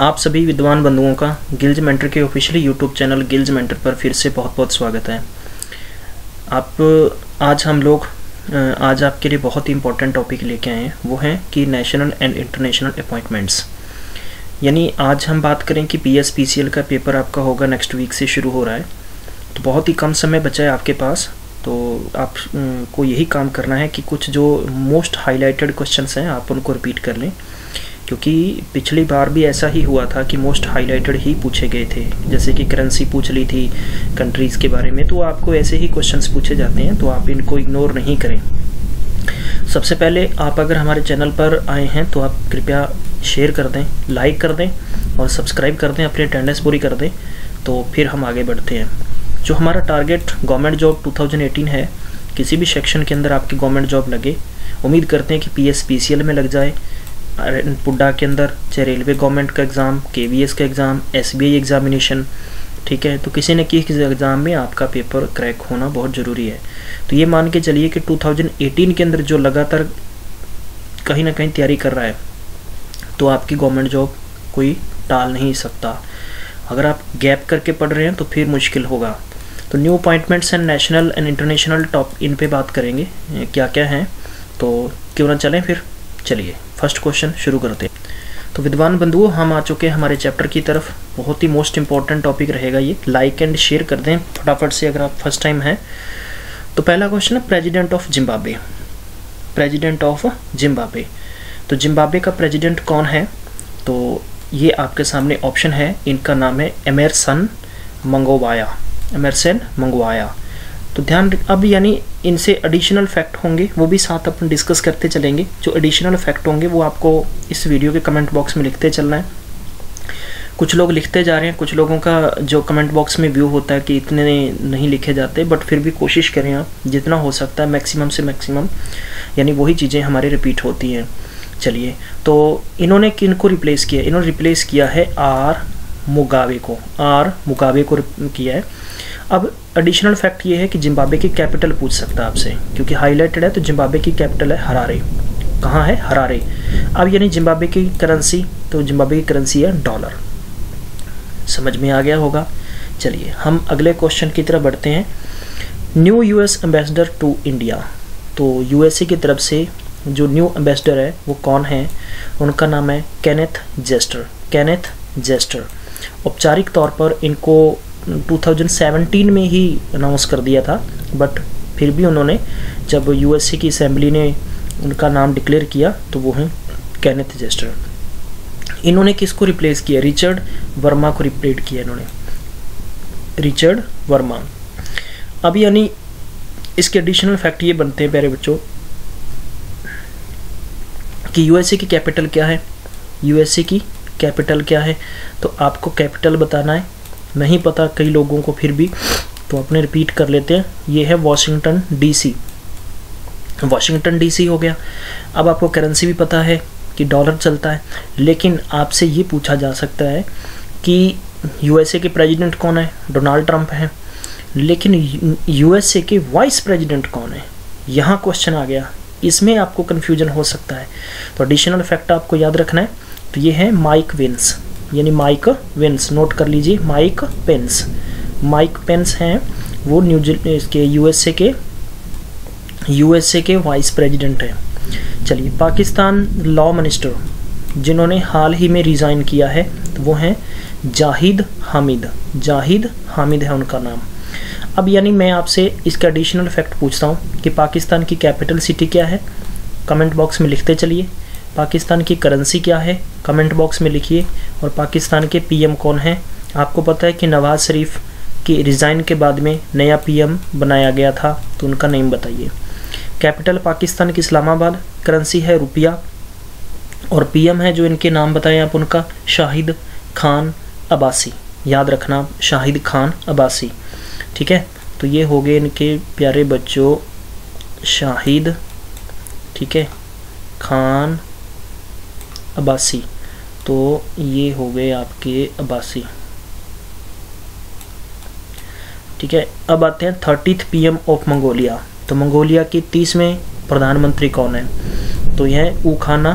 आप सभी विद्वान बंधुओं का गिल्ज मेंटर के ऑफिशियली यूट्यूब चैनल गिल्ज मेंटर पर फिर से बहुत बहुत स्वागत है। आज आपके लिए बहुत ही इंपॉर्टेंट टॉपिक लेके आए हैं, वो है कि नेशनल एंड इंटरनेशनल अपॉइंटमेंट्स। यानी आज हम बात करें कि PSPCL का पेपर आपका होगा नेक्स्ट वीक से शुरू हो रहा है, तो बहुत ही कम समय बचा है आपके पास। तो आपको यही काम करना है कि कुछ जो मोस्ट हाईलाइटेड क्वेश्चंस हैं आप उनको रिपीट कर लें, क्योंकि पिछली बार भी ऐसा ही हुआ था कि मोस्ट हाईलाइटेड ही पूछे गए थे। जैसे कि करेंसी पूछ ली थी, कंट्रीज़ के बारे में, तो आपको ऐसे ही क्वेश्चंस पूछे जाते हैं, तो आप इनको इग्नोर नहीं करें। सबसे पहले आप अगर हमारे चैनल पर आए हैं तो आप कृपया शेयर कर दें, लाइक कर दें और सब्सक्राइब कर दें, अपनी अटेंडेंस पूरी कर दें, तो फिर हम आगे बढ़ते हैं। जो हमारा टारगेट गवर्नमेंट जॉब 2018 है, किसी भी सेक्शन के अंदर आपकी गवर्नमेंट जॉब लगे, उम्मीद करते हैं कि PSPCL में लग जाए, पुड्डा के अंदर, चाहे रेलवे गवर्नमेंट का एग्ज़ाम, KVS का एग्ज़ाम, SBI एग्ज़ामिनेशन, ठीक है। तो किसी न किसी एग्ज़ाम में आपका पेपर क्रैक होना बहुत ज़रूरी है। तो ये मान के चलिए कि 2018 के अंदर जो लगातार कहीं ना कहीं तैयारी कर रहा है, तो आपकी गवर्नमेंट जॉब कोई टाल नहीं सकता। अगर आप गैप करके पढ़ रहे हैं तो फिर मुश्किल होगा। तो new appointments and national and international top, इन पे बात करेंगे क्या क्या हैं। तो क्यों ना चलें फिर, चलिए फर्स्ट क्वेश्चन शुरू करते हैं। तो विद्वान बंधुओं, हम आ चुके हैं हमारे चैप्टर की तरफ। बहुत ही मोस्ट इंपॉर्टेंट टॉपिक रहेगा ये। लाइक एंड शेयर कर दें फटाफट से अगर आप फर्स्ट टाइम हैं। तो पहला क्वेश्चन है president of Zimbabwe. President of Zimbabwe, तो जिम्बाब्वे का प्रेसिडेंट कौन है? तो ये आपके सामने ऑप्शन है। इनका नाम है एमरसन मंगोवाया। एमरसन मंगोवाया। तो ध्यान, अब यानी इनसे एडिशनल फैक्ट होंगे, वो भी साथ अपन डिस्कस करते चलेंगे। जो एडिशनल फैक्ट होंगे वो आपको इस वीडियो के कमेंट बॉक्स में लिखते चलना है। कुछ लोग लिखते जा रहे हैं, कुछ लोगों का जो कमेंट बॉक्स में व्यू होता है कि इतने नहीं लिखे जाते, बट फिर भी कोशिश करें आप जितना हो सकता है मैक्सिमम से मैक्सिमम, यानी वही चीज़ें हमारे रिपीट होती हैं। चलिए, तो इन्होंने किन को रिप्लेस किया? इन्होंने रिप्लेस किया है आर मुगाबे को किया है। अब एडिशनल फैक्ट ये है कि जिम्बाब्वे की कैपिटल पूछ सकता है आपसे, क्योंकि हाईलाइटेड है। तो जिम्बाब्वे की कैपिटल है हरारे। कहाँ है? हरारे। अब यानी जिम्बाब्वे की करेंसी, तो जिम्बाब्वे की करेंसी है डॉलर। समझ में आ गया होगा। चलिए हम अगले क्वेश्चन की तरफ बढ़ते हैं। New US ambassador to India. तो USA की तरफ से जो न्यू एम्बेसडर है वो कौन है? उनका नाम है केनेथ जेस्टर। Kenneth gesture. औपचारिक तौर पर इनको 2017 में ही अनाउंस कर दिया था, बट फिर भी उन्होंने, जब USA की असेंबली ने उनका नाम डिक्लेयर किया, तो वो हैं केनेथ जेस्टर। इन्होंने किसको रिप्लेस किया? रिचर्ड वर्मा को रिप्लेस किया इन्होंने, रिचर्ड वर्मा। अब यानी इसके एडिशनल फैक्ट ये बनते हैं प्यारे बच्चों कि USA की कैपिटल क्या है? USA की कैपिटल क्या है? तो आपको कैपिटल बताना है। नहीं पता कई लोगों को, फिर भी तो अपने रिपीट कर लेते हैं। ये है वाशिंगटन DC। वाशिंगटन DC हो गया। अब आपको करेंसी भी पता है कि डॉलर चलता है, लेकिन आपसे ये पूछा जा सकता है कि USA के प्रेसिडेंट कौन है? डोनाल्ड ट्रंप हैं, लेकिन USA के वाइस प्रेसिडेंट कौन है? यहाँ क्वेश्चन आ गया। इसमें आपको कन्फ्यूजन हो सकता है। तो एडिशनल फैक्ट आपको याद रखना है। तो ये है माइक वेंस, यानी माइक वेंस, नोट कर लीजिए, माइक पेंस। माइक पेंस हैं वो इसके USA के वाइस प्रेसिडेंट हैं। चलिए, पाकिस्तान लॉ मिनिस्टर जिन्होंने हाल ही में रिज़ाइन किया है, तो वो हैं जाहिद हामिद। जाहिद हामिद है उनका नाम। अब यानी मैं आपसे इसका एडिशनल फैक्ट पूछता हूँ कि पाकिस्तान की कैपिटल सिटी क्या है? कमेंट बॉक्स में लिखते चलिए। पाकिस्तान की करेंसी क्या है? कमेंट बॉक्स में लिखिए। और पाकिस्तान के PM कौन है? आपको पता है कि नवाज शरीफ के रिज़ाइन के बाद में नया PM बनाया गया था, तो उनका नेम बताइए। कैपिटल पाकिस्तान की इस्लामाबाद, करेंसी है रुपया, और PM है जो इनके नाम बताएं आप उनका, शाहिद खान अब्बासी। याद रखना, शाहिद खान अब्बासी, ठीक है। तो ये हो गए इनके प्यारे बच्चों शाहिद, ठीक है, खान अब्बासी। तो ये हो गए आपके अब्बासी, ठीक है। अब आते हैं 30th PM ऑफ मंगोलिया। तो मंगोलिया के 30वें प्रधानमंत्री कौन है? तो यह उखाना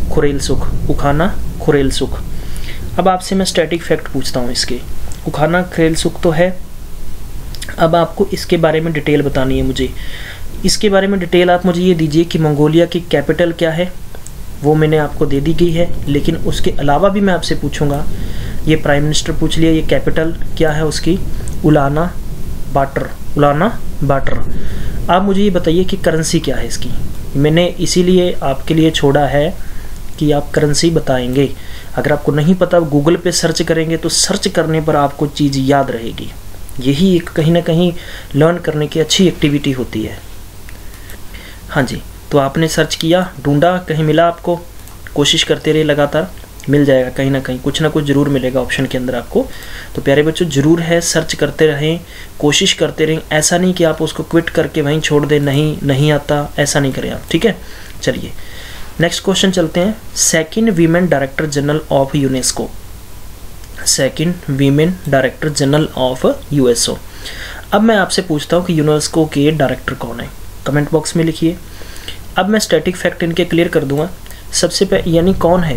खुरेलसुख, उखाना खुरेलसुख। अब आपसे मैं स्टैटिक फैक्ट पूछता हूँ इसके। उखाना खुरेलसुख तो है, अब आपको इसके बारे में डिटेल बतानी है मुझे। इसके बारे में डिटेल आप मुझे ये दीजिए कि मंगोलिया की कैपिटल क्या है, वो मैंने आपको दे दी गई है, लेकिन उसके अलावा भी मैं आपसे पूछूंगा। ये प्राइम मिनिस्टर पूछ लिया, ये कैपिटल क्या है उसकी, उलाना बाटर, उलाना बाटर। आप मुझे ये बताइए कि करेंसी क्या है इसकी। मैंने इसीलिए आपके लिए छोड़ा है कि आप करेंसी बताएंगे। अगर आपको नहीं पता, गूगल पे सर्च करेंगे तो सर्च करने पर आपको चीज़ याद रहेगी। यही एक कहीं ना कहीं लर्न करने की अच्छी एक्टिविटी होती है। हाँ जी, तो आपने सर्च किया, ढूंढा, कहीं मिला आपको, कोशिश करते रहे लगातार, मिल जाएगा कहीं ना कहीं, कुछ ना कुछ ज़रूर मिलेगा ऑप्शन के अंदर आपको। तो प्यारे बच्चों ज़रूर है, सर्च करते रहें, कोशिश करते रहें। ऐसा नहीं कि आप उसको क्विट करके वहीं छोड़ दें, नहीं आता, ऐसा नहीं करें आप, ठीक है। चलिए नेक्स्ट क्वेश्चन चलते हैं। Second women director general of UNESCO, second women director general of USO. अब मैं आपसे पूछता हूँ कि यूनेस्को के डायरेक्टर कौन है, कमेंट बॉक्स में लिखिए। अब मैं स्टैटिक फैक्ट इनके क्लियर कर दूंगा। सबसे पहले यानी कौन है,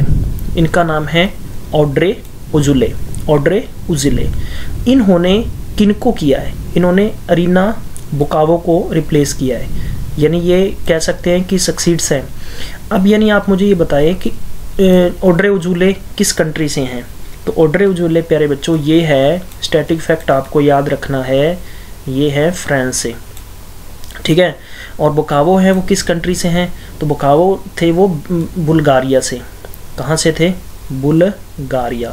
इनका नाम है ऑड्रे उजुले, ऑड्रे उजुले। इन्होंने किनको किया है, इन्होंने अरीना बुकावो को रिप्लेस किया है, यानी ये कह सकते हैं कि सक्सीड्स हैं। अब यानी आप मुझे ये बताएं कि ऑड्रे उजुले किस कंट्री से हैं। तो ऑड्रे उजुले प्यारे बच्चों ये है, स्टैटिक फैक्ट आपको याद रखना है, ये है फ्रांस से, ठीक है। और बुकावो है वो किस कंट्री से हैं, तो बुकावो थे वो बुल्गारिया से। कहाँ से थे, बुल्गारिया,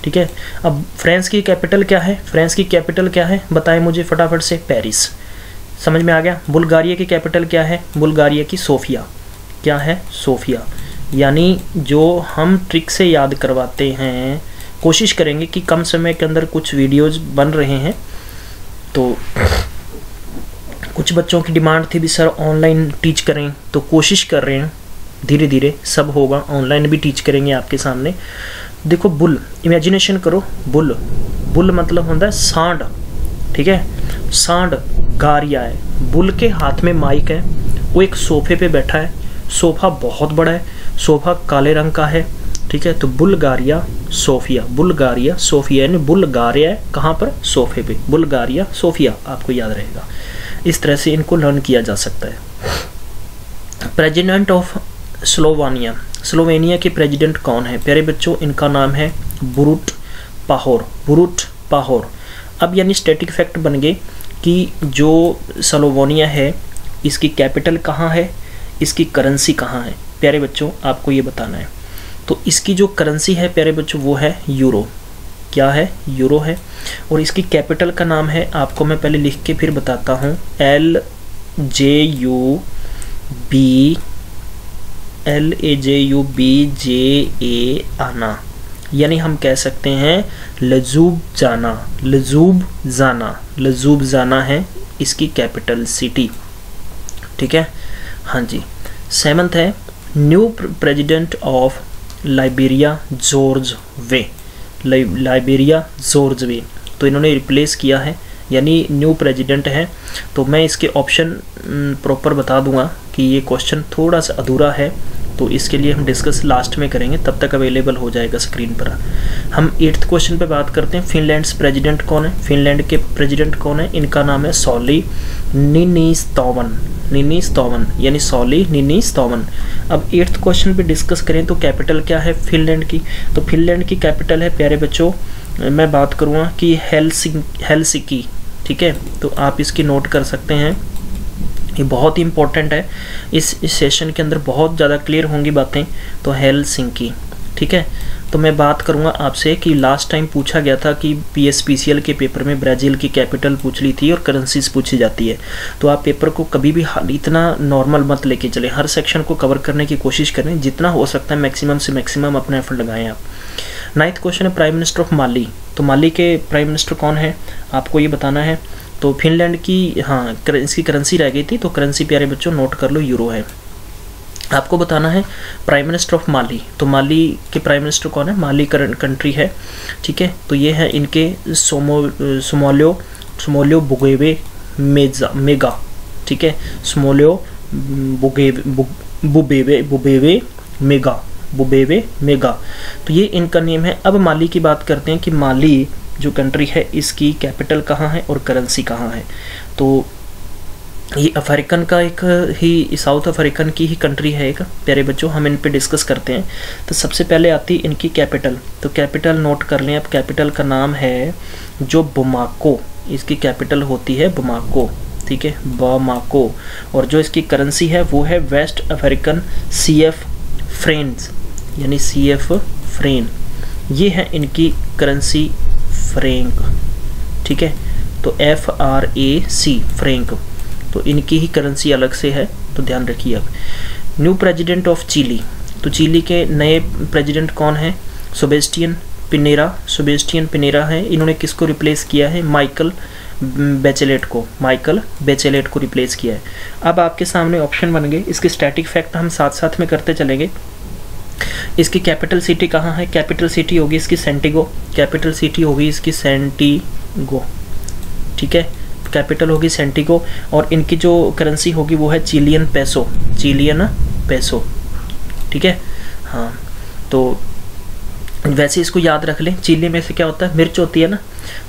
ठीक है। अब फ्रांस की कैपिटल क्या है, फ्रांस की कैपिटल क्या है बताएं मुझे फटाफट से, पेरिस। समझ में आ गया। बुल्गारिया की कैपिटल क्या है, बुल्गारिया की सोफिया, क्या है, सोफिया। यानी जो हम ट्रिक से याद करवाते हैं, कोशिश करेंगे कि कम समय के अंदर कुछ वीडियोस बन रहे हैं। तो कुछ बच्चों की डिमांड थी भी सर ऑनलाइन टीच करें, तो कोशिश कर रहे हैं, धीरे धीरे सब होगा, ऑनलाइन भी टीच करेंगे आपके सामने। देखो बुल, इमेजिनेशन करो, बुल, बुल मतलब होता है सांड, ठीक है, सांड गारिया है। बुल के हाथ में माइक है, वो एक सोफे पे बैठा है, सोफा बहुत बड़ा है, सोफा काले रंग का है, ठीक है। तो बुल्गारिया सोफिया, बुल्गारिया सोफिया, यानी बुल्गारिया है कहाँ पर, सोफे पे, बुल्गारिया सोफिया, आपको याद रहेगा। इस तरह से इनको लर्न किया जा सकता है। प्रेसिडेंट ऑफ स्लोवानिया, स्लोवेनिया के प्रेसिडेंट कौन है प्यारे बच्चों, इनका नाम है बुरुट पाहोर, बुरुट पाहोर। अब यानी स्टैटिक फैक्ट बन गए कि जो स्लोवेनिया है इसकी कैपिटल कहाँ है, इसकी करेंसी कहाँ है, प्यारे बच्चों आपको ये बताना है। तो इसकी जो करेंसी है प्यारे बच्चों वो है यूरो, क्या है, यूरो है। और इसकी कैपिटल का नाम है, आपको मैं पहले लिख के फिर बताता हूँ, LAJUBJA आना, यानी हम कह सकते हैं लजूब जाना, लजूब जाना, लजूब जाना है इसकी कैपिटल सिटी, ठीक है। हाँ जी। सेवंथ है new president of Liberia George Weah, Liberia George Weah, तो इन्होंने रिप्लेस किया है, यानी न्यू प्रेसिडेंट है। तो मैं इसके ऑप्शन प्रॉपर बता दूंगा कि ये क्वेश्चन थोड़ा सा अधूरा है, तो इसके लिए हम डिस्कस लास्ट में करेंगे, तब तक अवेलेबल हो जाएगा स्क्रीन पर। हम 8th क्वेश्चन पे बात करते हैं। फिनलैंड्स प्रेसिडेंट कौन है, फिनलैंड के प्रेसिडेंट कौन है, इनका नाम है सॉली निनिस्टोवन, निनिस्टोवन यानी सॉली निनिस्टोवन। अब 8th क्वेश्चन पे डिस्कस करें तो कैपिटल क्या है फिनलैंड की, तो फिनलैंड की कैपिटल है प्यारे बच्चों, मैं बात करूँगा कि हेलसिंकी, ठीक है। तो आप इसकी नोट कर सकते हैं, ये बहुत ही इंपॉर्टेंट है, इस सेशन के अंदर बहुत ज़्यादा क्लियर होंगी बातें। तो हेलसिंकी, ठीक है। तो मैं बात करूंगा आपसे कि लास्ट टाइम पूछा गया था कि PSPCL के पेपर में ब्राज़ील की कैपिटल पूछ ली थी और करेंसीज पूछी जाती है। तो आप पेपर को कभी भी इतना नॉर्मल मत लेके चलें, हर सेक्शन को कवर करने की कोशिश करें, जितना हो सकता है मैक्सिमम से मैक्सिमम अपना एफर्ट लगाएं आप। 9th क्वेश्चन है प्राइम मिनिस्टर ऑफ माली, तो माली के प्राइम मिनिस्टर कौन है आपको ये बताना है। तो फिनलैंड की, हाँ इसकी करेंसी रह गई थी, तो करेंसी प्यारे बच्चों नोट कर लो, यूरो है। आपको बताना है प्राइम मिनिस्टर ऑफ माली, तो माली के प्राइम मिनिस्टर कौन है, माली कंट्री है, ठीक है। तो ये है इनके सोमोलियो बुगेवे मेगा, ठीक है, सोमोलियो बुबेवे मेगा, बुबेवे मेगा, तो ये इनका नेम है। अब माली की बात करते हैं कि माली जो कंट्री है इसकी कैपिटल कहाँ है और करेंसी कहाँ है। तो ये अफ्रीकन का एक ही, साउथ अफ्रीकन की ही कंट्री है एक। प्यारे बच्चों हम इन पे डिस्कस करते हैं। तो सबसे पहले आती है इनकी कैपिटल, तो कैपिटल नोट कर लें। अब कैपिटल का नाम है जो बमाको, इसकी कैपिटल होती है बमाको, ठीक है, बमाको। और जो इसकी करेंसी है वो है वेस्ट अफ्रीकन CF फ्रेंस, यानी CF फ्रेन, ये है इनकी करेंसी फ्रैंक, ठीक है। तो FRAC फ्रैंक, तो इनकी ही करेंसी अलग से है, तो ध्यान रखिए। अब न्यू प्रेसिडेंट ऑफ चिली, तो चिली के नए प्रेसिडेंट कौन है? सेबेस्टियन पिनेरा, सेबेस्टियन पिनेरा है। इन्होंने किसको रिप्लेस किया है? माइकल बैचेलेट को, माइकल बैचेलेट को रिप्लेस किया है। अब आपके सामने ऑप्शन बन गए, इसके स्टैटिक फैक्ट हम साथ साथ में करते चलेंगे। इसकी कैपिटल सिटी कहाँ है? कैपिटल सिटी होगी इसकी सेंटिगो, कैपिटल सिटी होगी इसकी सेंटिगो, ठीक है, कैपिटल होगी सेंटिगो। और इनकी जो करेंसी होगी वो है चिलियन पेसो, चिलियन पेसो, ठीक है। हाँ, तो वैसे इसको याद रख लें। चिली में से क्या होता है? मिर्च होती है ना,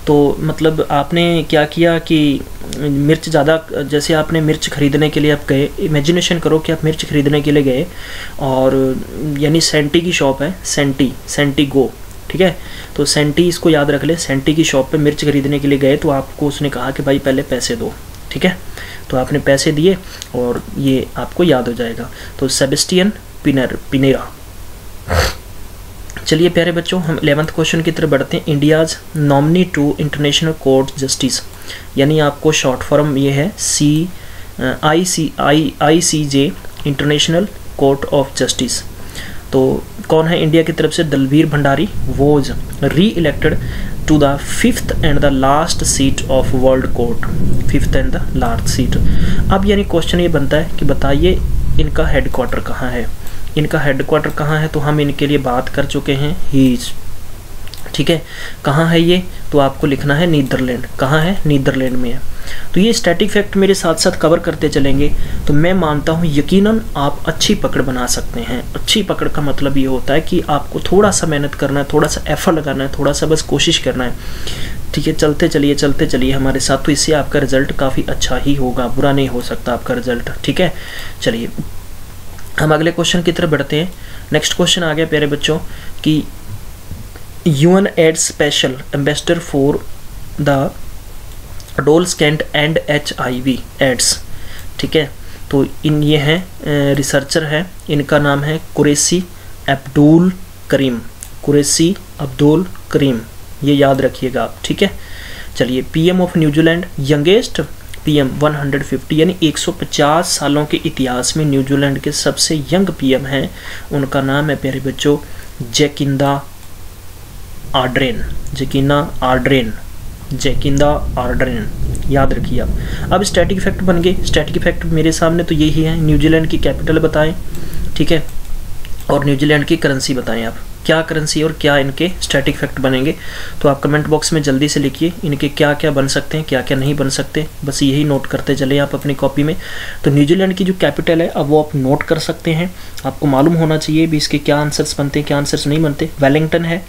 तो मतलब आपने क्या किया कि मिर्च ज़्यादा, जैसे आपने मिर्च खरीदने के लिए आप गए, इमेजिनेशन करो कि आप मिर्च खरीदने के लिए गए और यानी सेंटी की शॉप है, सेंटिगो, ठीक है। तो सेंटी इसको याद रख ले, सेंटी की शॉप पे मिर्च खरीदने के लिए गए तो आपको उसने कहा कि भाई पहले पैसे दो, ठीक है। तो आपने पैसे दिए और ये आपको याद हो जाएगा। तो सेबेस्टियन पिनेरा। चलिए प्यारे बच्चों हम 11th क्वेश्चन की तरफ बढ़ते हैं। India's nominee to international court justice, यानी आपको शॉर्ट फॉर्म ये है ICJ international court of justice. तो कौन है इंडिया की तरफ से? Dalbir Bhandari was reelected to the 5th and the last seat of world court, 5th and the last seat. अब यानी क्वेश्चन ये बनता है कि बताइए इनका हेडक्वार्टर कहाँ है? इनका हेडक्वार्टर कहाँ है? तो हम इनके लिए बात कर चुके हैं, हीज, ठीक है। कहाँ है ये? तो आपको लिखना है नीदरलैंड। कहाँ है? नीदरलैंड में है। तो ये स्टैटिक फैक्ट मेरे साथ साथ कवर करते चलेंगे तो मैं मानता हूँ यकीनन आप अच्छी पकड़ बना सकते हैं। अच्छी पकड़ का मतलब ये होता है कि आपको थोड़ा सा मेहनत करना है, थोड़ा सा एफर्ट लगाना है, थोड़ा सा बस कोशिश करना है, ठीक है। चलते चलिए हमारे साथ, तो इससे आपका रिजल्ट काफ़ी अच्छा ही होगा, बुरा नहीं हो सकता आपका रिजल्ट, ठीक है। चलिए हम अगले क्वेश्चन की तरफ बढ़ते हैं। नेक्स्ट क्वेश्चन आ गया प्यारे बच्चों कि UN AIDS special ambassador for the adolescents and HIV AIDS, ठीक है। तो इन ये हैं रिसर्चर हैं, इनका नाम है कुरैशी अब्दुल करीम, कुरैशी अब्दुल करीम, ये याद रखिएगा आप, ठीक है। चलिए PM of New Zealand, youngest PM 150, यानी 150 सालों के इतिहास में न्यूजीलैंड के सबसे यंग PM हैं, उनका नाम है प्यारे बच्चों जैकिंदा आर्ड्रेन, जैकिंदा आर्ड्रेन, याद रखिए आप। अब स्टैटिक इफेक्ट बन गए। स्टैटिक इफेक्ट मेरे सामने तो यही है, न्यूजीलैंड की कैपिटल बताएं, ठीक है, और न्यूजीलैंड की करेंसी बताएं। आप क्या करेंसी और क्या इनके स्टैटिक इफेक्ट बनेंगे, तो आप कमेंट बॉक्स में जल्दी से लिखिए इनके क्या क्या बन सकते हैं, क्या क्या नहीं बन सकते, बस यही नोट करते चले आप अपनी कॉपी में। तो न्यूजीलैंड की जो कैपिटल है अब वो आप नोट कर सकते हैं, आपको मालूम होना चाहिए भी इसके क्या आंसर्स बनते हैं, क्या आंसर्स नहीं बनते। वेलिंगटन है,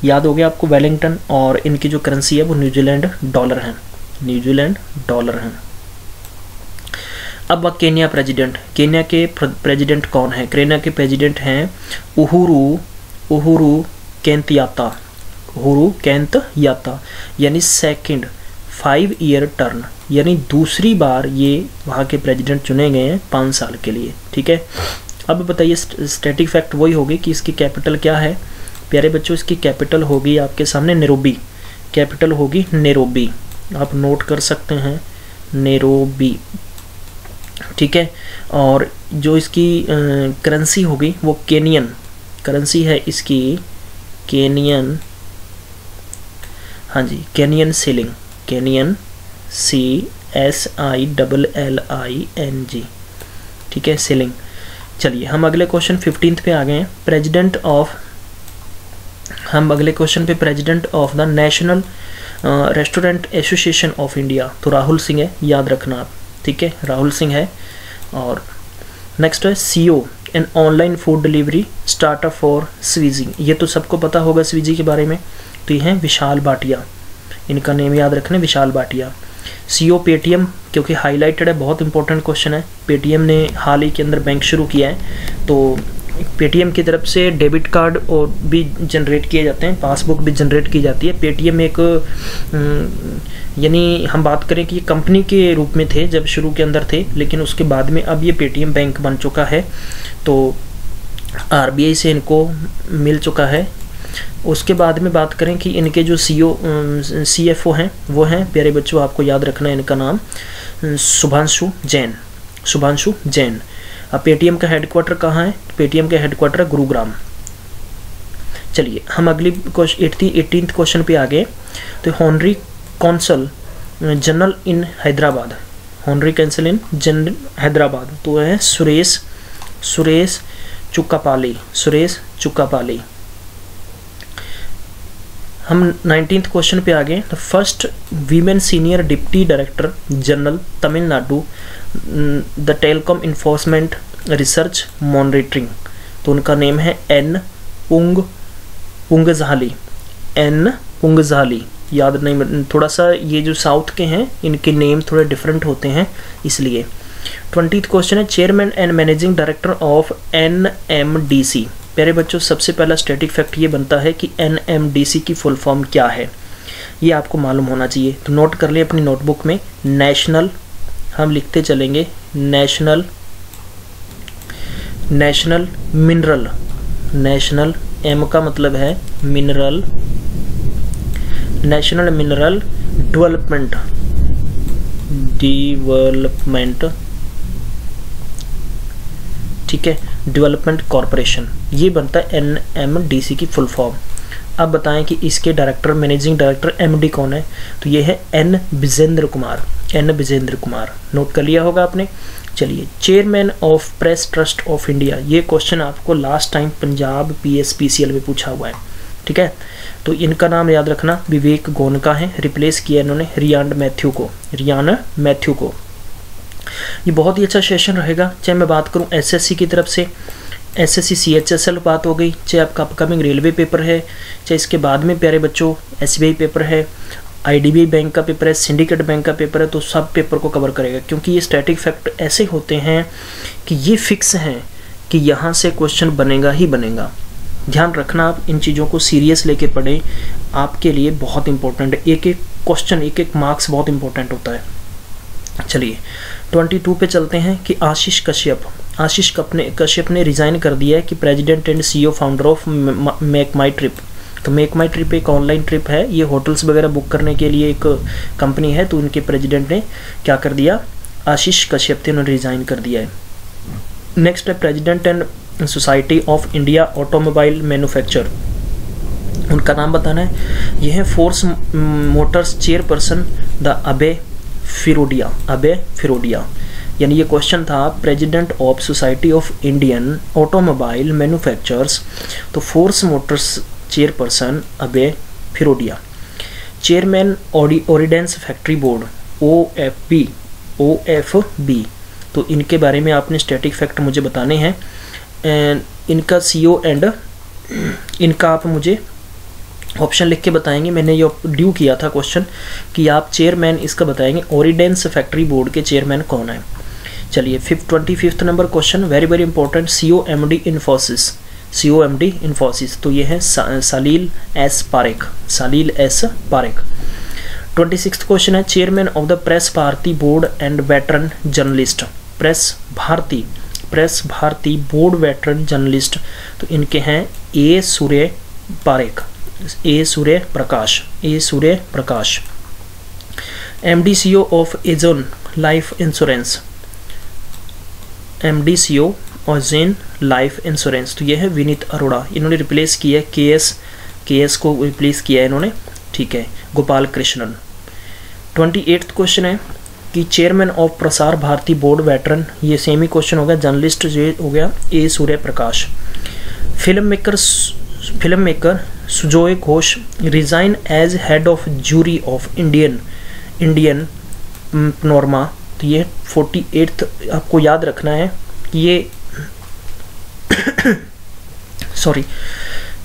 याद हो गया आपको वेलिंगटन, और इनकी जो करेंसी है वो न्यूजीलैंड डॉलर है, न्यूजीलैंड डॉलर है। अब केन्या प्रेसिडेंट, केन्या के प्रेसिडेंट कौन है? केन्या के प्रेसिडेंट हैं उहुरु केंतयाता, उहुरु केंतयाता, यानी सेकंड 5 ईयर टर्न, यानी दूसरी बार ये वहाँ के प्रेसिडेंट चुने गए हैं 5 साल के लिए, ठीक है। अब बताइए स्टैटिक फैक्ट वही होगी कि इसकी कैपिटल क्या है प्यारे बच्चों? इसकी कैपिटल होगी आपके सामने नैरोबी, कैपिटल होगी नैरोबी, आप नोट कर सकते हैं नैरोबी, ठीक है। और जो इसकी करेंसी होगी वो केनियन करेंसी है इसकी, केनियन, हाँ जी, केनियन सीलिंग, केनियन CSILLING, ठीक है, सीलिंग। चलिए हम अगले क्वेश्चन 15th पे आ गए हैं। हम अगले क्वेश्चन पे president of the national restaurant association of India, तो राहुल सिंह है, याद रखना आप, ठीक है, राहुल सिंह है। और नेक्स्ट है CEO an online food delivery startup for Swiggy. ये तो सबको पता होगा स्विगी के बारे में। तो ये हैं विशाल भाटिया, इनका नेम याद रखना, विशाल भाटिया। सीईओ पेटीएम, क्योंकि हाईलाइटेड है, बहुत इंपॉर्टेंट क्वेश्चन है। पेटीएम ने हाल ही के अंदर बैंक शुरू किया है, तो पेटीएम की तरफ से डेबिट कार्ड और भी जनरेट किए जाते हैं, पासबुक भी जनरेट की जाती है। पेटीएम एक यानी हम बात करें कि ये कंपनी के रूप में थे जब शुरू के अंदर थे, लेकिन उसके बाद में अब ये पेटीएम बैंक बन चुका है, तो आरबीआई से इनको मिल चुका है। उसके बाद में बात करें कि इनके जो सीएफओ हैं वो हैं, प्यारे बच्चों आपको याद रखना है इनका नाम, शुभांशु जैन, शुभांशु जैन। अब पेटीएम का हेडक्वार्टर कहाँ है? पेटीएम का हेडक्वार्टर गुरुग्राम। चलिए हम अगली 18th क्वेश्चन पे आ गए। तो honorary consul general in Hyderabad, honorary consul in general Hyderabad, तो है सुरेश चुक्कापाली, सुरेश चुक्कापाली। हम 19th क्वेश्चन पे आ गए। The first women senior deputy director general Tamil Nadu the telecom enforcement research monitoring, तो उनका नेम है एन पुंगझाली, एन पुंगझाली। याद नहीं, थोड़ा सा ये जो साउथ के हैं इनके नेम थोड़े डिफरेंट होते हैं इसलिए। 20th क्वेश्चन है chairman and managing director of NMDC. प्यारे बच्चों सबसे पहला स्टैटिक फैक्ट ये बनता है कि एनएमडीसी की फुल फॉर्म क्या है, ये आपको मालूम होना चाहिए। तो नोट कर लें अपनी नोटबुक में, नेशनल, हम लिखते चलेंगे नेशनल मिनरल, नेशनल एम का मतलब है मिनरल, नेशनल मिनरल डेवलपमेंट ठीक है, डेवलपमेंट कॉरपोरेशन, ये बनता है एनएमडीसी की फुल फॉर्म। अब बताएं कि इसके डायरेक्टर, मैनेजिंग डायरेक्टर एमडी कौन है? तो ये है N Vijendra Kumar, N Vijendra Kumar. Note कर लिया होगा आपने। चलिए chairman of press trust of India, ये क्वेश्चन आपको लास्ट टाइम पंजाब पीएसपीसीएल में पूछा हुआ है, ठीक है। तो इनका नाम याद रखना, विवेक गोनका है, रिप्लेस किया इन्होंने रियान मैथ्यू को। ये बहुत ही अच्छा सेशन रहेगा। चाहे मैं बात करूं एसएससी की तरफ से, एसएससी सीएचएसएल बात हो गई, चाहे आपका अपकमिंग रेलवे पेपर है, चाहे इसके बाद में प्यारे बच्चों एसबीआई पेपर है, आईडीबीआई बैंक का पेपर है, सिंडिकेट बैंक का पेपर है, तो सब पेपर को कवर करेगा। क्योंकि ये स्टैटिक फैक्ट ऐसे होते हैं कि ये फिक्स हैं कि यहाँ से क्वेश्चन बनेगा ही बनेगा। ध्यान रखना, आप इन चीज़ों को सीरियस लेके पढ़ें, आपके लिए बहुत इंपॉर्टेंट है। एक एक क्वेश्चन, एक एक मार्क्स बहुत इंपॉर्टेंट होता है। चलिए 22 पे चलते हैं कि आशीष कश्यप ने रिज़ाइन कर दिया है कि president and CEO founder of make my trip. तो मेक माई ट्रिप एक ऑनलाइन ट्रिप है, ये होटल्स वगैरह बुक करने के लिए एक कंपनी है। तो उनके प्रेसिडेंट ने क्या कर दिया, आशीष कश्यप थे, उन्होंने रिज़ाइन कर दिया है। नेक्स्ट है president and society of India automobile manufacture, उनका नाम बताना है। यह है फोर्स मोटर्स चेयरपर्सन द अबे फिरोडिया। यानी ये क्वेश्चन था president of society of Indian automobile manufacturers, तो Force Motors chairperson Abhay Firodia. Chairman ordnance factory board OFB, तो इनके बारे में आपने स्टैटिक फैक्ट मुझे बताने हैं। इनका सीईओ एंड इनका आप मुझे ऑप्शन लिख के बताएंगे। मैंने ये ड्यू किया था क्वेश्चन कि आप चेयरमैन इसका बताएंगे, ऑर्डिनेंस फैक्ट्री बोर्ड के चेयरमैन कौन है। चलिए 25th number question, very very important, COMD Infosys, तो ये है Salil S Parekh. 26th question है chairman of the press Bharati board and veteran journalist, press Bharati board veteran journalist, तो इनके हैं A Surya Prakash. MD CEO of Aegon life insurance, तो यह है विनीत अरोड़ा, इन्होंने रिप्लेस किया है KS को रिप्लेस किया है इन्होंने, ठीक है, गोपाल कृष्णन। 28th क्वेश्चन है कि chairman of Prasar Bharati board veteran, ये सेम ही क्वेश्चन होगा, जर्नलिस्ट जो हो गया A Surya Prakash. Film maker Sujoy Ghosh resign as head of jury of Indian norma, तो ये 48th आपको याद रखना है कि ये sorry,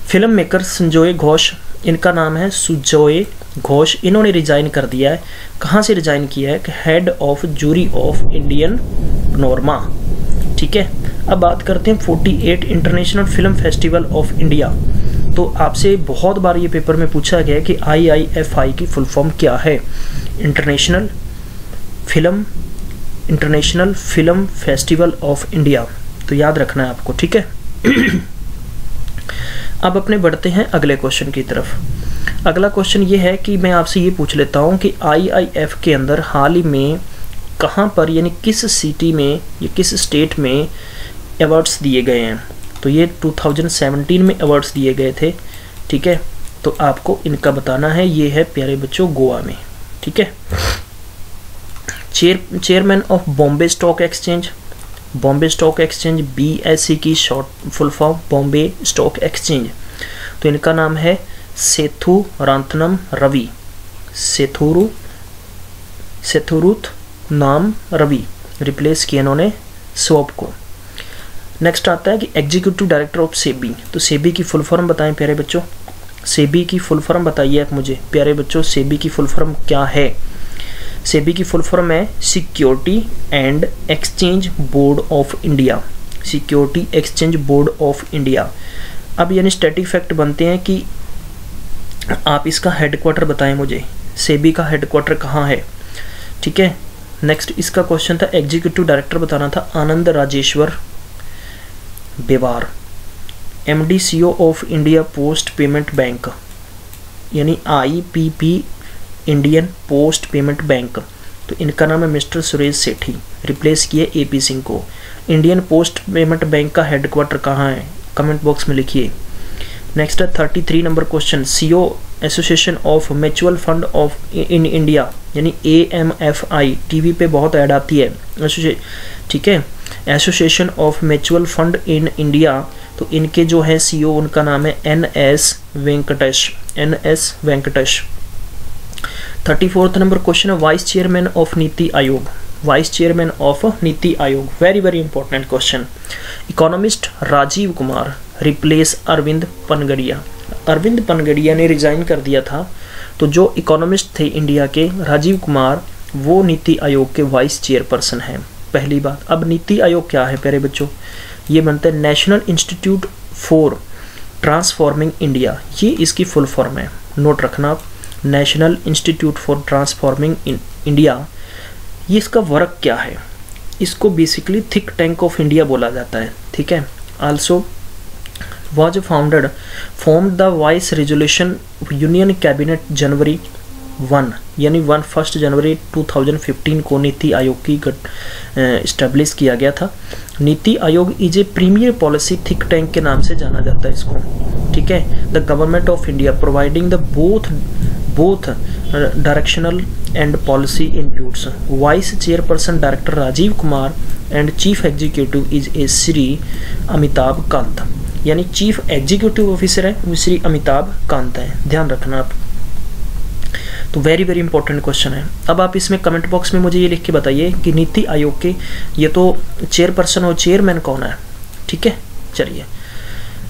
film maker Sanjay Ghosh, इनका नाम है सुजोय घोष, इन्होंने रिजाइन कर दिया है। कहाँ से रिजाइन किया है? Head of jury of Indian panorama. ठीक है, अब बात करते हैं 48 international film festival of India. तो आपसे बहुत बार ये पेपर में पूछा गया है कि IIFI की फुल फॉर्म क्या है? International film festival of India. तो याद रखना है आपको, ठीक है। अब अपने बढ़ते हैं अगले क्वेश्चन की तरफ। अगला क्वेश्चन ये है कि मैं आपसे ये पूछ लेता हूँ कि IIF के अंदर हाल ही में कहाँ पर, यानी किस सिटी में या किस स्टेट में अवार्ड्स दिए गए हैं? तो ये 2017 में अवार्ड्स दिए गए थे, ठीक है। तो आपको इनका बताना है। ये है प्यारे बच्चों गोवा में, ठीक है। Chairman of Bombay stock exchange, Bombay stock exchange BSE की short full form Bombay stock exchange. तो इनका नाम है सेथुरांतनम रवि, सेथुरुत नाम रवि, रिप्लेस किया इन्होंने स्वप को। नेक्स्ट आता है कि एग्जीक्यूटिव डायरेक्टर ऑफ सेबी। तो सेबी की फुल फॉर्म बताएं प्यारे बच्चों, सेबी की फुल फॉर्म बताइए आप मुझे प्यारे बच्चों, सेबी की फुल फॉर्म क्या है? सेबी की फुल फॉर्म है security and exchange board of India, security exchange board of India. अब यानी स्टैटिक फैक्ट बनते हैं कि आप इसका हेडक्वार्टर बताएं मुझे, सेबी का हेडक्वार्टर कहाँ है, ठीक है। नेक्स्ट इसका क्वेश्चन था एग्जीक्यूटिव डायरेक्टर बताना था आनंद राजेश्वर बेवार, MD CEO of India post payment bank, यानी IPP Indian post payment bank. तो इनका नाम है मिस्टर सुरेश सेठी, रिप्लेस किए AP सिंह को। इंडियन पोस्ट पेमेंट बैंक का हेडक्वार्टर कहाँ है? कमेंट बॉक्स में लिखिए। नेक्स्ट है 33 number question, CO association of mutual fund of in India, यानी AMFI, टीवी पे बहुत ऐड आती है, ठीक है। Association of mutual fund in India, तो इनके जो है CEO उनका नाम है NS Venkatesh. 34th number question है vice chairman of NITI Aayog, vice chairman of NITI Aayog, very very important question. Economist Rajiv Kumar, replace Arvind Panagariya. Arvind Panagariya ने रिजाइन कर दिया था, तो जो इकोनॉमिस्ट थे इंडिया के राजीव कुमार, वो नीति आयोग के वाइस चेयरपर्सन हैं। पहली बात। अब नीति आयोग क्या है प्यारे बच्चों? ये बनता है national institute for transforming India, ये इसकी फुल फॉर्म है, नोट रखना आप, national institute for transforming India. ये इसका वर्क क्या है? इसको basically think tank of India बोला जाता है, ठीक है। Also was formed the vice resolution union cabinet January 1 यानी 1 जनवरी 2015 को नीति आयोग की इस्टेब्लिश किया गया था। NITI Aayog is a premier policy think tank के नाम से जाना जाता है इसको, ठीक है। The government of India providing the both directional and policy inputs. Vice chairperson director Rajiv Kumar and chief executive is a Shri Amitabh Kant, यानी चीफ एग्जीक्यूटिव ऑफिसर है श्री अमिताभ कांत है, ध्यान रखना आप। तो वेरी वेरी इंपॉर्टेंट क्वेश्चन है। अब आप इसमें कमेंट बॉक्स में मुझे ये लिख के बताइए कि नीति आयोग के ये तो चेयरपर्सन और चेयरमैन कौन है, ठीक है। चलिए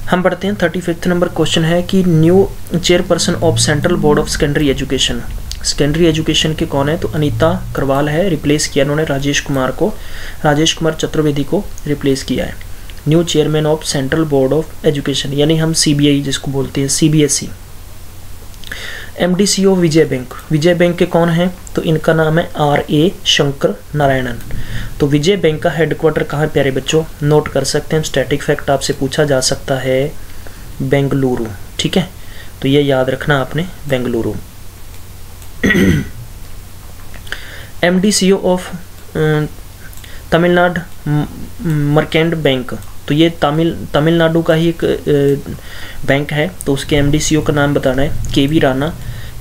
हम बढ़ते हैं। 35th नंबर क्वेश्चन है कि new chairperson of central board of secondary education, secondary education के कौन है? तो अनीता करवाल है, रिप्लेस किया उन्होंने राजेश कुमार चतुर्वेदी को रिप्लेस किया है। New chairman of central board of education, यानी हम CBI जिसको बोलते हैं, CBSE। MD CEO विजय बैंक के कौन है? तो इनका नाम है RA शंकर नारायणन। तो विजय बैंक का हेडक्वार्टर कहाँ है प्यारे बच्चों? नोट कर सकते हैं, स्टैटिक फैक्ट आपसे पूछा जा सकता है, बेंगलुरु, ठीक है। तो ये याद रखना आपने, Bengaluru. MD CEO of Tamil Nadu मर्केंट bank, तो ये तमिलनाडु का ही एक बैंक है, तो उसके MD CEO का नाम बताना है KV राणा,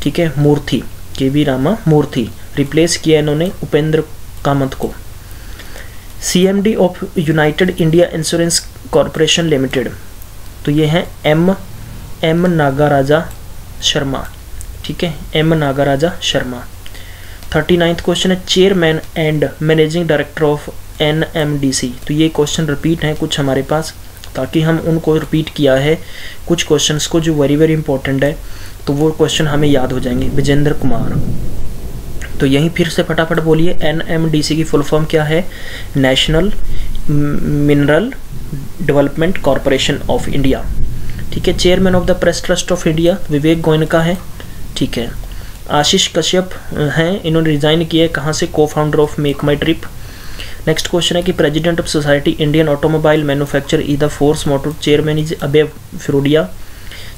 ठीक है, मूर्ति, KV रामा मूर्ति, रिप्लेस किया इन्होंने उपेंद्र कामत को। CMD of United India insurance corporation limited, तो ये है M नागाराजा शर्मा, ठीक है, M नागाराजा शर्मा। 39th क्वेश्चन है chairman and managing director of NMDC, तो ये क्वेश्चन रिपीट है कुछ हमारे पास, ताकि हम उनको रिपीट किया है कुछ क्वेश्चंस को जो वेरी वेरी इंपॉर्टेंट है, तो वो क्वेश्चन हमें याद हो जाएंगे। विजेंद्र कुमार, तो यहीं फिर से फटाफट बोलिए, NMDC की फुल फॉर्म क्या है? National mineral development corporation of India. ठीक है। Chairman of the press trust of India Vivek Goenka है। ठीक है। आशीष कश्यप हैं, इन्होंने रिजाइन किया है कहाँ से? को founder of make my trip. Next question है कि president of society Indian automobile manufacture is the force motor chairman is अबे फिरोडिया।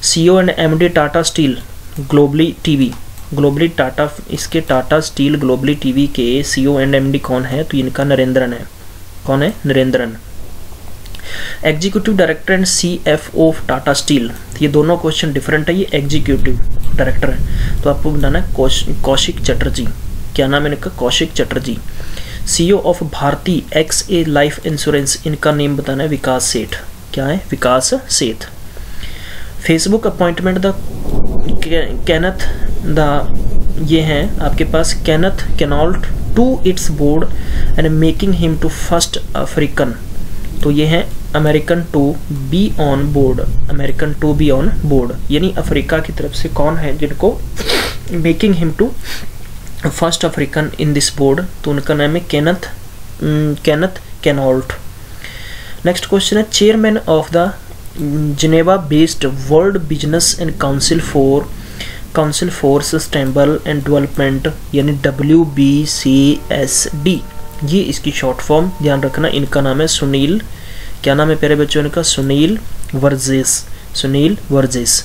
CEO and MD Tata steel globally TV, globally Tata, इसके टाटा स्टील ग्लोबली टीवी के CEO एंड MD कौन है? तो इनका नरेंद्रन है। कौन है? Narendran. Executive director and CFO of Tata steel, ये दोनों क्वेश्चन डिफरेंट है, ये एग्जीक्यूटिव डायरेक्टर है, तो आपको बताना है कौशिक चटर्जी। क्या नाम है इनका? Kaushik Chatterjee. CEO of Bharti XA life insurance, इनका नेम बताना है विकास सेठ। क्या है? Vikas Seth. Facebook appointment the Kenneth the, ये हैं आपके पास Kenneth Chenault to its board and making him to first African, तो ये हैं American to be on board, American to be on board, यानी अफ्रीका की तरफ से कौन है जिनको making him to first African in this board, तो उनका नाम है कैनथ कैनॉल्ट। नेक्स्ट क्वेश्चन है chairman of the Geneva based World Business and Council for Sustainable and Development, यानी WBCSD, ये इसकी शॉर्ट फॉर्म ध्यान रखना। इनका नाम है सुनील, क्या नाम है प्यारे बच्चों इनका? Sunil Varghese, Sunil Varghese.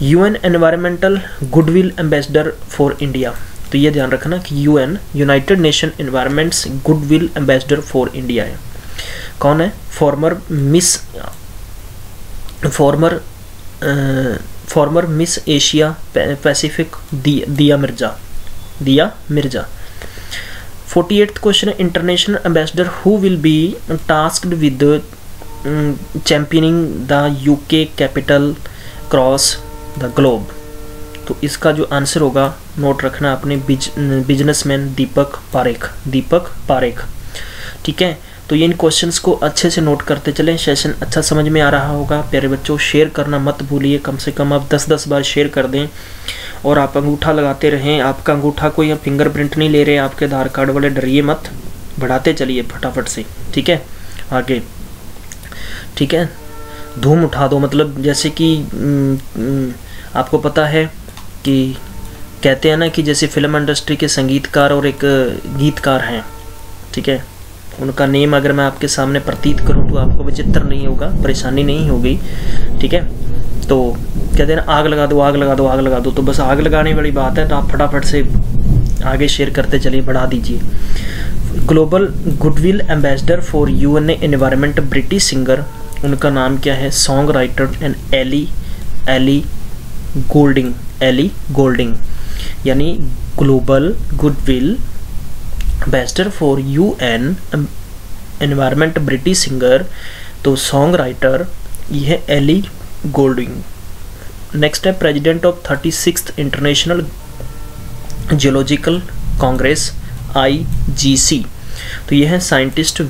UN environmental goodwill ambassador for India, तो ये ध्यान रखना कि UN united nation environments goodwill ambassador for India है। कौन है? Former miss Asia Pacific Dia Mirza. 48th question है international ambassador who will be tasked with championing the UK capital cross the globe, तो इसका जो आंसर होगा नोट रखना अपने बिजनेसमैन दीपक पारेख। ठीक है। तो इन क्वेश्चंस को अच्छे से नोट करते चलें, सेशन अच्छा समझ में आ रहा होगा। प्यारे बच्चों शेयर करना मत भूलिए, कम से कम आप 10-10 बार शेयर कर दें और आप अंगूठा लगाते रहें। आपका अंगूठा कोई फिंगरप्रिंट नहीं ले रहे आपके आधार कार्ड वाले, डरिए मत, बढ़ाते चलिए फटाफट से। ठीक है। आगे ठीक है, धूम उठा दो, मतलब जैसे कि आपको पता है कि कहते हैं ना कि जैसे फिल्म इंडस्ट्री के संगीतकार और एक गीतकार हैं, ठीक है, उनका नेम अगर मैं आपके सामने प्रतीत करूं तो आपको विचित्र नहीं होगा, परेशानी नहीं होगी। ठीक है। तो कहते हैं ना आग लगा दो आग लगा दो आग लगा दो, तो बस आग लगाने वाली बात है, तो आप फटाफट से आगे शेयर करते चलिए, बढ़ा दीजिए। Global goodwill ambassador for UN environment British singer, उनका नाम क्या है? Songwriter and Ellie Goulding, यानी global goodwill ambassador for UN environment British singer, तो सॉन्ग राइटर ये है एली गोल्डिंग। नेक्स्ट है president of 36th international geological congress IGC, तो ये है साइंटिस्ट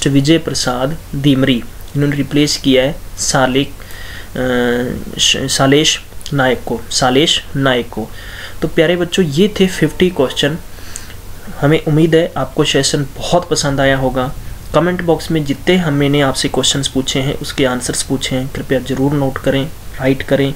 विजय प्रसाद दीमरी, इन्होंने रिप्लेस किया है सालेश नायक को। तो प्यारे बच्चों ये थे 50 क्वेश्चन। हमें उम्मीद है आपको सेशन बहुत पसंद आया होगा। कमेंट बॉक्स में जितने मैंने आपसे क्वेश्चंस पूछे हैं उसके आंसर्स पूछे हैं, कृपया ज़रूर नोट करें, राइट करें।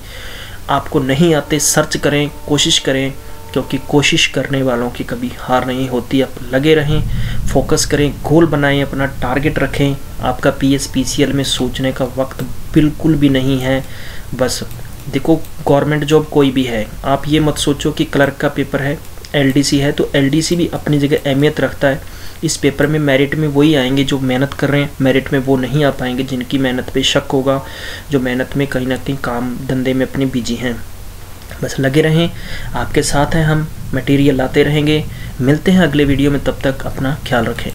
आपको नहीं आते सर्च करें, कोशिश करें, क्योंकि कोशिश करने वालों की कभी हार नहीं होती। आप लगे रहें, फोकस करें, गोल बनाएं, अपना टारगेट रखें। आपका PSPCL में सोचने का वक्त बिल्कुल भी नहीं है। बस देखो, गवर्नमेंट जॉब कोई भी है, आप ये मत सोचो कि क्लर्क का पेपर है, LDC है, तो LDC भी अपनी जगह अहमियत रखता है। इस पेपर में मेरिट में वही आएंगे जो मेहनत कर रहे हैं, मेरिट में वो नहीं आ पाएंगे जिनकी मेहनत पे शक होगा, जो मेहनत में कहीं ना कहीं काम धंधे में अपने बिजी हैं। बस लगे रहें, आपके साथ हैं हम, मटेरियल लाते रहेंगे। मिलते हैं अगले वीडियो में, तब तक अपना ख्याल रखें।